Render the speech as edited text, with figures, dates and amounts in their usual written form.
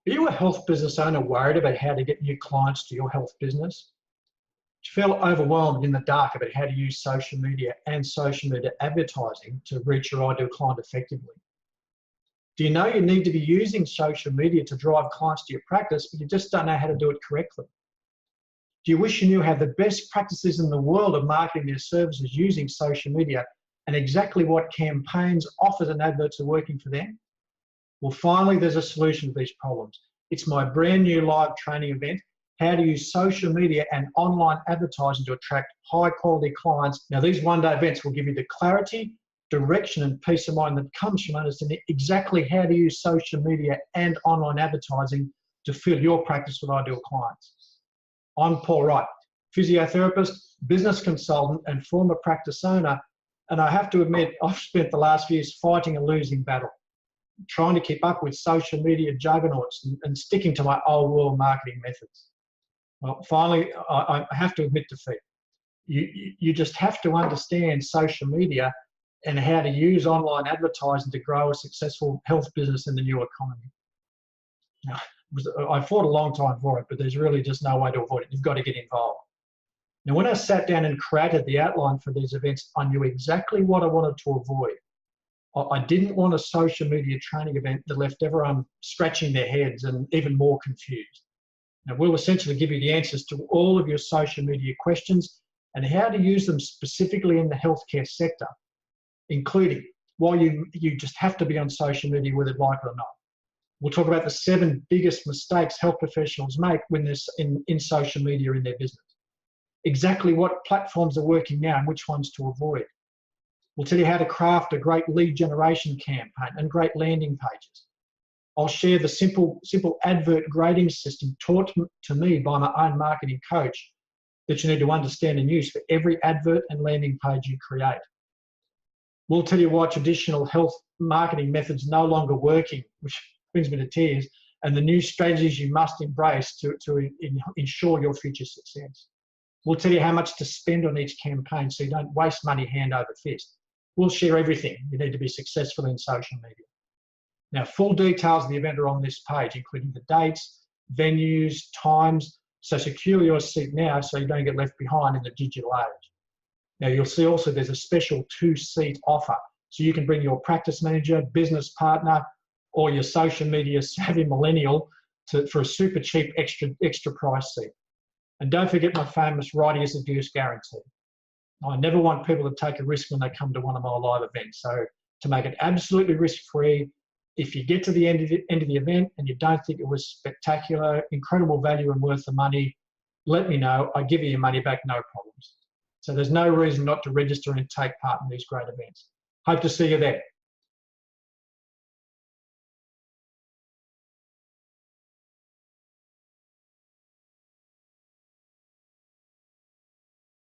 Are you a health business owner worried about how to get new clients to your health business? Do you feel overwhelmed in the dark about how to use social media and social media advertising to reach your ideal client effectively? Do you know you need to be using social media to drive clients to your practice, but you just don't know how to do it correctly? Do you wish you knew how the best practices in the world of marketing their services using social media and exactly what campaigns, offers and adverts are working for them? Well, finally, there's a solution to these problems. It's my brand new live training event, How to Use Social Media and Online Advertising to Attract High Quality Clients. Now, these one-day events will give you the clarity, direction and peace of mind that comes from understanding exactly how to use social media and online advertising to fill your practice with ideal clients. I'm Paul Wright, physiotherapist, business consultant and former practice owner, and I have to admit I've spent the last few years fighting a losing battle, trying to keep up with social media juggernauts and sticking to my old world marketing methods. Well, finally, I have to admit defeat. You just have to understand social media and how to use online advertising to grow a successful health business in the new economy. Now, I fought a long time for it, but there's really just no way to avoid it. You've got to get involved. Now, when I sat down and created the outline for these events, I knew exactly what I wanted to avoid. I didn't want a social media training event that left everyone scratching their heads and even more confused. Now, we'll essentially give you the answers to all of your social media questions and how to use them specifically in the healthcare sector, including why you just have to be on social media whether you like it or not. We'll talk about the 7 biggest mistakes health professionals make when they're in social media in their business. Exactly what platforms are working now and which ones to avoid. We'll tell you how to craft a great lead generation campaign and great landing pages. I'll share the simple advert grading system taught to me by my own marketing coach that you need to understand and use for every advert and landing page you create. We'll tell you why traditional health marketing methods no longer working, which brings me to tears, and the new strategies you must embrace to ensure your future success. We'll tell you how much to spend on each campaign so you don't waste money hand over fist. We'll share everything you need to be successful in social media. Now, full details of the event are on this page, including the dates, venues, times, so secure your seat now so you don't get left behind in the digital age. Now, you'll see also there's a special 2-seat offer, so you can bring your practice manager, business partner, or your social media savvy millennial for a super cheap extra price seat. And don't forget my famous Righty as a Deuce guarantee. I never want people to take a risk when they come to one of my live events. So to make it absolutely risk-free, if you get to the end of the event and you don't think it was spectacular, incredible value and worth the money, let me know. I give you your money back, no problems. So there's no reason not to register and take part in these great events. Hope to see you there.